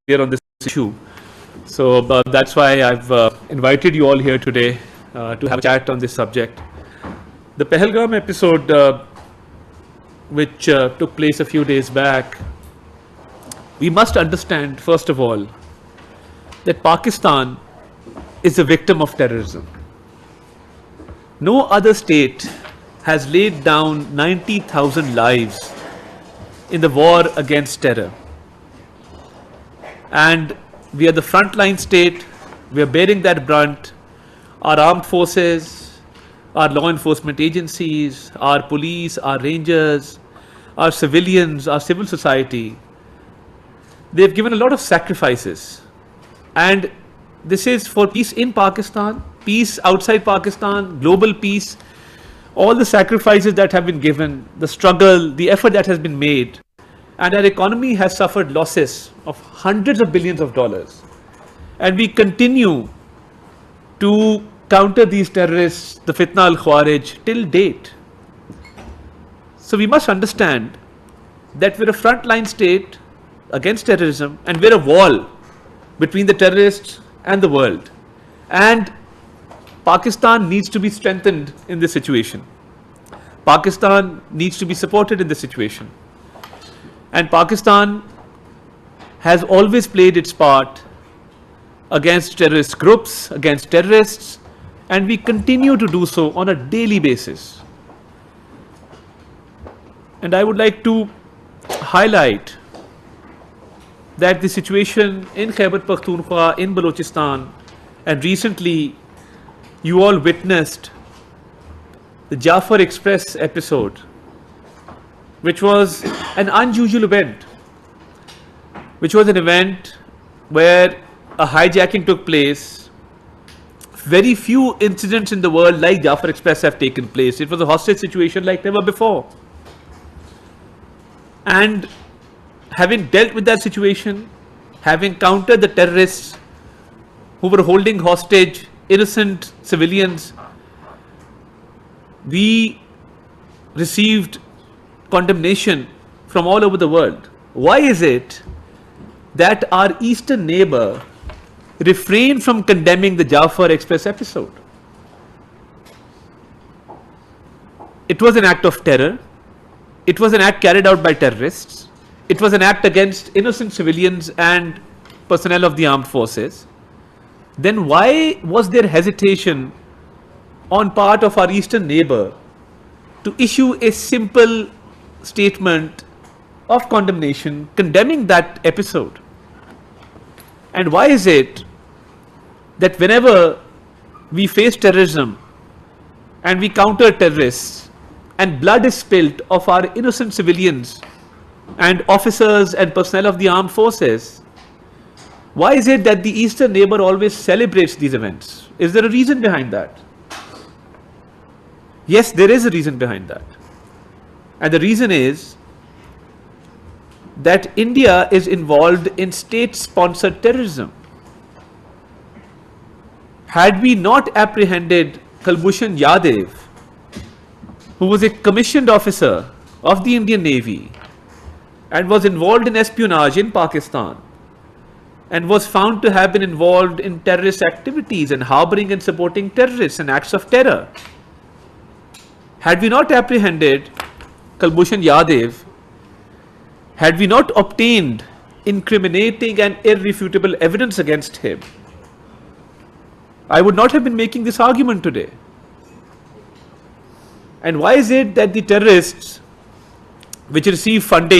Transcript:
clear on this issue. So that's why I've invited you all here today to have a chat on this subject. The Pahalgam episode, which took place a few days back, we must understand, first of all, that Pakistan is a victim of terrorism. No other state has laid down 90,000 lives in the war against terror. And we are the frontline state, we are bearing that brunt. Our armed forces, our law enforcement agencies, our police, our rangers, our civilians, our civil society, they've given a lot of sacrifices. And this is for peace in Pakistan, peace outside Pakistan, global peace, all the sacrifices that have been given, the struggle, the effort that has been made. And our economy has suffered losses of hundreds of billions of dollars. And we continue to counter these terrorists, the fitna al-Khawarij, till date. So we must understand that we're a frontline state against terrorism, and we're a wall between the terrorists and the world. And Pakistan needs to be strengthened in this situation. Pakistan needs to be supported in this situation. And Pakistan has always played its part against terrorist groups, against terrorists, and we continue to do so on a daily basis. And I would like to highlight that the situation in Khyber Pakhtunkhwa, in Balochistan, and recently you all witnessed the Jafar Express episode, which was an unusual event, which was an event where a hijacking took place. Very few incidents in the world like Jafar Express have taken place. It was a hostage situation like never before. And having dealt with that situation, having countered the terrorists who were holding hostage innocent civilians, we received condemnation from all over the world. Why is it that our eastern neighbor refrained from condemning the Jafar Express episode? It was an act of terror. It was an act carried out by terrorists. It was an act against innocent civilians and personnel of the armed forces. Then why was there hesitation on part of our eastern neighbor to issue a simple statement of condemnation condemning that episode? And why is it that whenever we face terrorism and we counter terrorists and blood is spilt of our innocent civilians and officers and personnel of the armed forces, why is it that the eastern neighbor always celebrates these events? Is there a reason behind that? Yes, there is a reason behind that. And the reason is that India is involved in state-sponsored terrorism. Had we not apprehended Kulbhushan Yadav, who was a commissioned officer of the Indian Navy and was involved in espionage in Pakistan and was found to have been involved in terrorist activities and harboring and supporting terrorists and acts of terror, had we not apprehended Kulbhushan Yadav, had we not obtained incriminating and irrefutable evidence against him, I would not have been making this argument today. And why is it that the terrorists which receive funding